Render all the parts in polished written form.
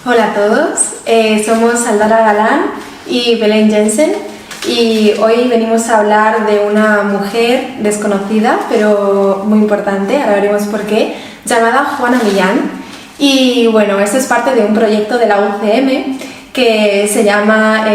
Hola a todos, somos Aldara Galán y Belén Jensen y hoy venimos a hablar de una mujer desconocida pero muy importante, ahora veremos por qué, llamada Juana Millán. Y bueno, esto es parte de un proyecto de la UCM que se llama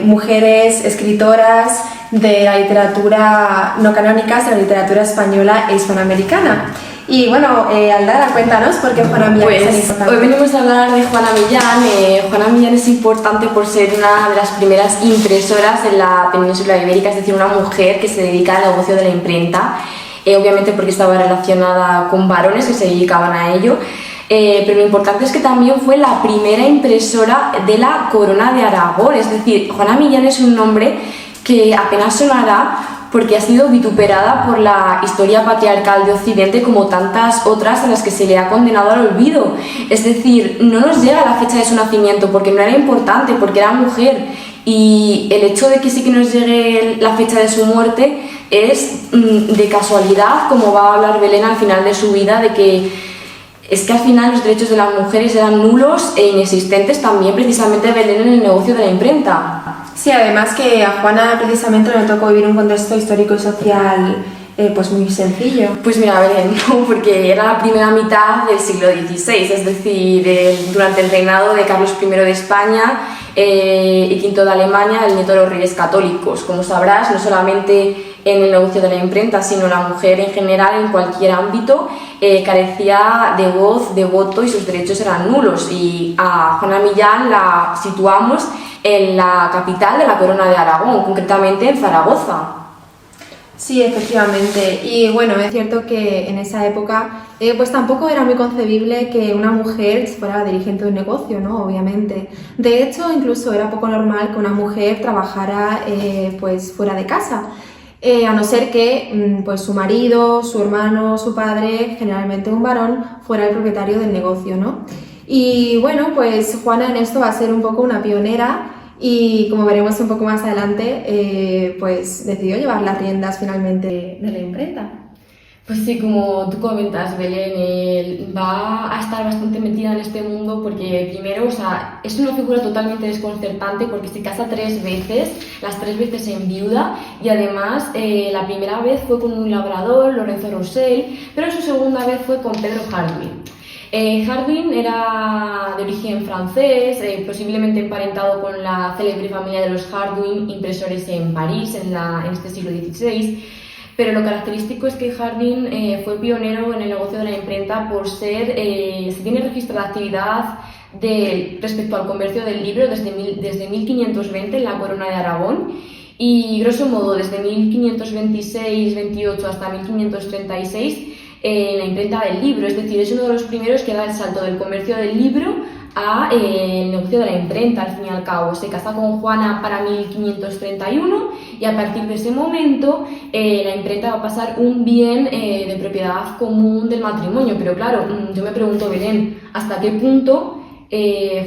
Mujeres Escritoras de la Literatura No Canónicas de la Literatura Española e Hispanoamericana. Y bueno, Aldara, cuéntanos por qué Juana Millán es tan importante. Hoy venimos a hablar de Juana Millán. Juana Millán es importante por ser una de las primeras impresoras en la península ibérica, es decir, una mujer que se dedica al negocio de la imprenta, obviamente porque estaba relacionada con varones que se dedicaban a ello. Pero lo importante es que también fue la primera impresora de la Corona de Aragón, es decir, Juana Millán es un nombre que apenas sonará porque ha sido vituperada por la historia patriarcal de Occidente como tantas otras a las que se le ha condenado al olvido. Es decir, no nos llega la fecha de su nacimiento porque no era importante, porque era mujer, y el hecho de que sí que nos llegue la fecha de su muerte es de casualidad, como va a hablar Belén al final de su vida, de que es que al final los derechos de las mujeres eran nulos e inexistentes también precisamente Belén en el negocio de la imprenta. Sí, además que a Juana precisamente le tocó vivir un contexto histórico y social pues muy sencillo. Pues mira, Belén, no, porque era la primera mitad del siglo XVI, es decir, durante el reinado de Carlos I de España y V de Alemania, el nieto de los reyes católicos. Como sabrás, no solamente en el negocio de la imprenta, sino la mujer en general, en cualquier ámbito, carecía de voz, de voto y sus derechos eran nulos. Y a Juana Millán la situamos en la capital de la Corona de Aragón, concretamente en Zaragoza. Sí, efectivamente. Y bueno, es cierto que en esa época pues tampoco era muy concebible que una mujer fuera la dirigente de un negocio, ¿no? Obviamente. De hecho, incluso era poco normal que una mujer trabajara pues fuera de casa. A no ser que pues su marido, su hermano, su padre, generalmente un varón, fuera el propietario del negocio, ¿no? Y bueno, pues Juana en esto va a ser un poco una pionera y como veremos un poco más adelante, pues decidió llevar las riendas finalmente de la imprenta. Pues sí, como tú comentas, Belén, va a estar bastante metida en este mundo porque primero, o sea, es una figura totalmente desconcertante porque se casa 3 veces, las 3 veces enviuda y además la primera vez fue con un labrador, Lorenzo Rosell, pero su segunda vez fue con Pedro Hardwin. Hardwin era de origen francés, posiblemente emparentado con la célebre familia de los Hardwin, impresores en París en este siglo XVI. Pero lo característico es que Hardwin fue pionero en el negocio de la imprenta por ser, se tiene registro de actividad respecto al comercio del libro desde 1520 en la Corona de Aragón y grosso modo desde 1526-28 hasta 1536 en la imprenta del libro, es decir, es uno de los primeros que da el salto del comercio del libro a el negocio de la imprenta, al fin y al cabo. Se casa con Juana para 1531 y a partir de ese momento la imprenta va a pasar un bien de propiedad común del matrimonio. Pero claro, yo me pregunto, Belén, ¿hasta qué punto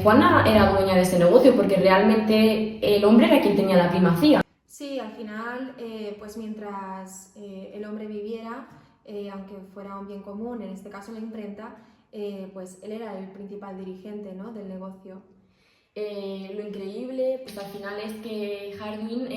Juana era dueña de ese negocio? Porque realmente el hombre era quien tenía la primacía. Sí, al final, pues mientras el hombre viviera, aunque fuera un bien común, en este caso la imprenta, pues él era el principal dirigente, ¿no?, del negocio. Lo increíble, pues al final es que Hardwin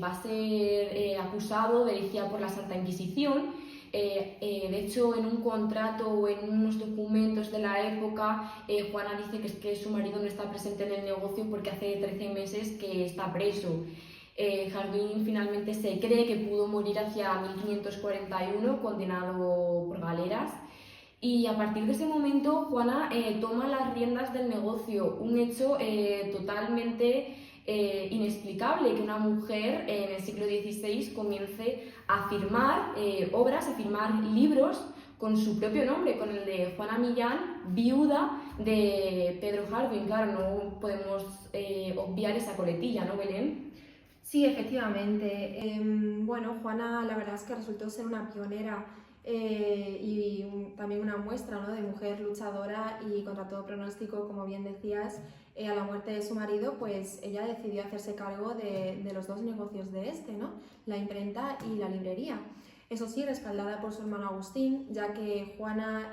va a ser acusado de herejía por la Santa Inquisición. De hecho, en un contrato o en unos documentos de la época, Juana dice que es que su marido no está presente en el negocio porque hace 13 meses que está preso. Hardwin finalmente se cree que pudo morir hacia 1541, condenado por galeras. Y a partir de ese momento, Juana toma las riendas del negocio, un hecho totalmente inexplicable, que una mujer en el siglo XVI comience a firmar obras, a firmar libros con su propio nombre, con el de Juana Millán, viuda de Pedro Hardwin. Claro, no podemos obviar esa coletilla, ¿no, Belén? Sí, efectivamente. Bueno, Juana la verdad es que resultó ser una pionera también una muestra, ¿no?, de mujer luchadora y contra todo pronóstico, como bien decías, a la muerte de su marido, pues ella decidió hacerse cargo de los dos negocios de ¿no?, la imprenta y la librería. Eso sí, respaldada por su hermano Agustín, ya que Juana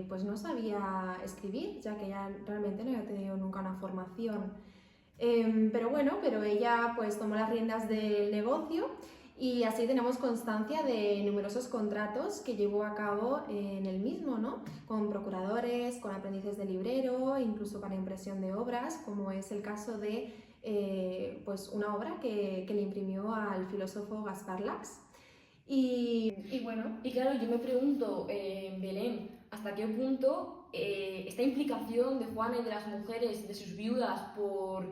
pues no sabía escribir, ya que ella realmente no había tenido nunca una formación. Pero ella pues tomó las riendas del negocio y así tenemos constancia de numerosos contratos que llevó a cabo en el mismo, ¿no? Con procuradores, con aprendices de librero, incluso para impresión de obras, como es el caso de pues una obra que le imprimió al filósofo Gaspar Lax. Y bueno. Y claro, yo me pregunto, Belén, ¿hasta qué punto esta implicación de Juana y de las mujeres, de sus viudas por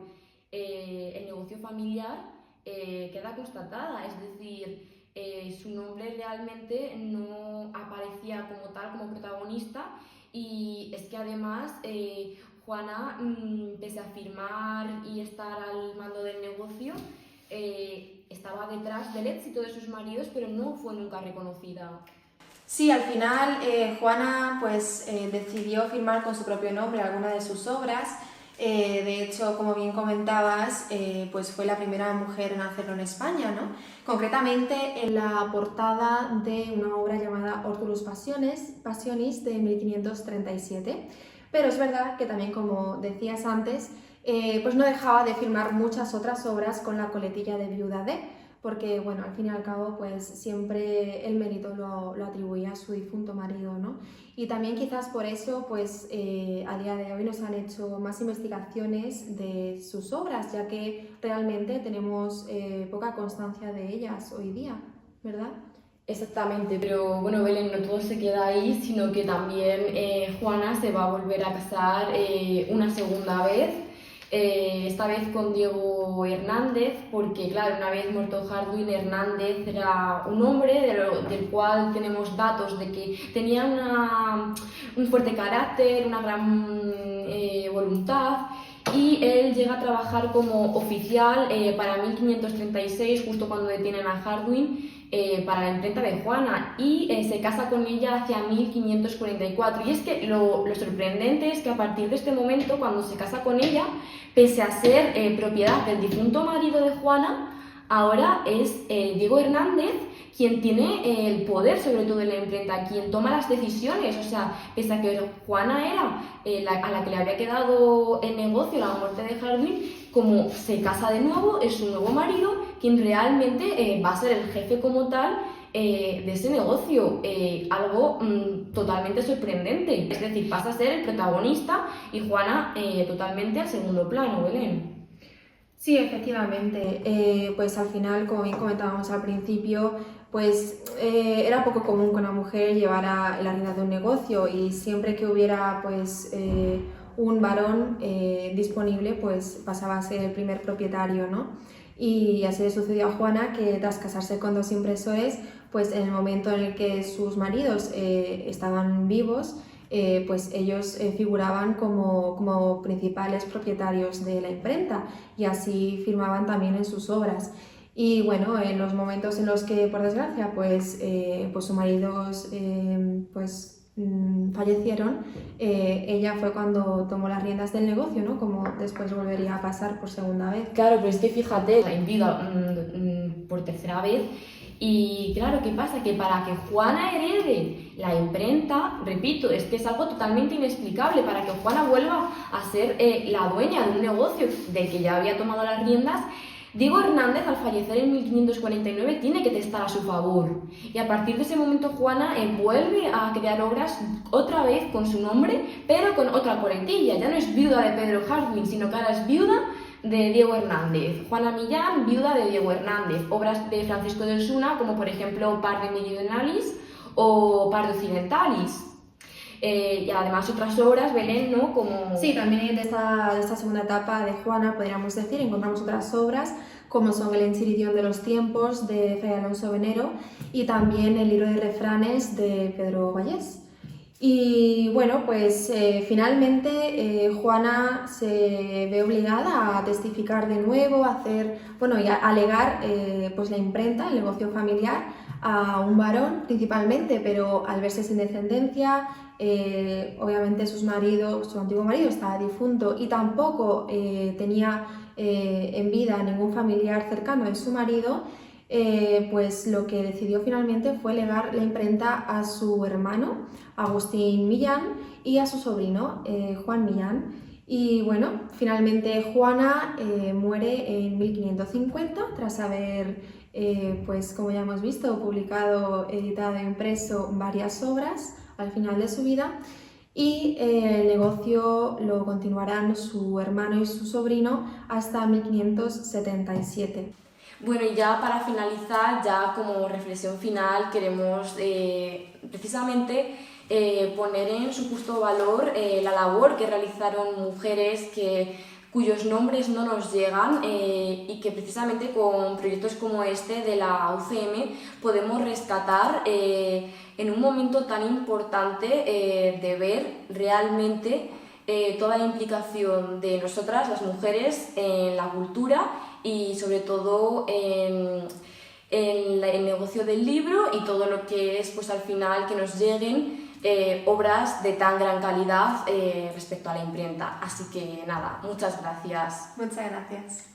el negocio familiar queda constatada? Es decir, su nombre realmente no aparecía como tal, como protagonista, y es que además Juana, pese a firmar y estar al mando del negocio, estaba detrás del éxito de sus maridos, pero no fue nunca reconocida. Sí, al final Juana pues decidió firmar con su propio nombre alguna de sus obras. De hecho, como bien comentabas, pues fue la primera mujer en hacerlo en España, ¿no? Concretamente en la portada de una obra llamada Ortulus Passionis de 1537. Pero es verdad que también, como decías antes, pues no dejaba de firmar muchas otras obras con la coletilla de viuda de, porque bueno, al fin y al cabo pues siempre el mérito lo atribuía a su difunto marido, ¿no? Y también quizás por eso pues a día de hoy nos han hecho más investigaciones de sus obras, ya que realmente tenemos poca constancia de ellas hoy día, ¿verdad? Exactamente, pero bueno, Belén, no todo se queda ahí, sino que también Juana se va a volver a casar una segunda vez, esta vez con Diego Hernández, porque claro, una vez muerto Harduin, Hernández era un hombre del cual tenemos datos de que tenía un fuerte carácter, una gran voluntad, y él llega a trabajar como oficial para 1536, justo cuando detienen a Harduin, para la imprenta de Juana, y se casa con ella hacia 1544. Y es que lo sorprendente es que a partir de este momento, cuando se casa con ella, pese a ser propiedad del difunto marido de Juana, ahora es Diego Hernández quien tiene el poder sobre todo en la imprenta, quien toma las decisiones. O sea, pese a que Juana era a la que le había quedado el negocio, la muerte de Harduin, como se casa de nuevo, es su nuevo marido quien realmente va a ser el jefe como tal de ese negocio, algo totalmente sorprendente. Es decir, pasa a ser el protagonista y Juana totalmente al segundo plano, Belén. Sí, efectivamente. Pues al final, como bien comentábamos al principio, pues era poco común que una mujer llevara la rienda de un negocio, y siempre que hubiera pues un varón disponible, pues pasaba a ser el primer propietario, ¿no? Y así le sucedió a Juana, que tras casarse con dos impresores, pues en el momento en el que sus maridos estaban vivos, pues ellos figuraban como principales propietarios de la imprenta, y así firmaban también en sus obras. Y bueno, en los momentos en los que, por desgracia, pues sus maridos fallecieron, ella fue cuando tomó las riendas del negocio, ¿no? Como después volvería a pasar por segunda vez. Claro, pero es que fíjate, la enviuda por tercera vez. Y claro, ¿qué pasa? Que para que Juana herede la imprenta, repito, es que es algo totalmente inexplicable. Para que Juana vuelva a ser la dueña de un negocio del que ya había tomado las riendas, Diego Hernández, al fallecer en 1549, tiene que testar a su favor. Y a partir de ese momento Juana vuelve a crear obras otra vez con su nombre, pero con otra coletilla. Ya no es viuda de Pedro Harduin, sino que ahora es viuda de Diego Hernández. Juana Millán, viuda de Diego Hernández. Obras de Francisco de Osuna, como por ejemplo Par de Meridionalis o Par de Occidentalis. Y además otras obras, Belén, ¿no? Como... Sí, también de esta segunda etapa de Juana, podríamos decir, encontramos otras obras como son el Enchiridión de los tiempos de Fray Alonso Venero y también el libro de refranes de Pedro Vallés. Y bueno, pues finalmente Juana se ve obligada a testificar de nuevo, y a alegar pues la imprenta, el negocio familiar, a un varón principalmente, pero al verse sin descendencia, obviamente su antiguo marido estaba difunto y tampoco tenía en vida ningún familiar cercano de su marido. pues lo que decidió finalmente fue legar la imprenta a su hermano, Agustín Millán, y a su sobrino, Juan Millán. Y bueno, finalmente Juana muere en 1550 tras haber, pues como ya hemos visto, publicado, editado e impreso varias obras al final de su vida. Y el negocio lo continuarán su hermano y su sobrino hasta 1577. Bueno, y ya para finalizar, ya como reflexión final, queremos precisamente poner en su justo valor la labor que realizaron mujeres cuyos nombres no nos llegan y que precisamente con proyectos como este de la UCM podemos rescatar en un momento tan importante de ver realmente toda la implicación de nosotras, las mujeres, en la cultura y sobre todo en el negocio del libro y todo lo que es pues al final que nos lleguen obras de tan gran calidad respecto a la imprenta. Así que nada, muchas gracias. Muchas gracias.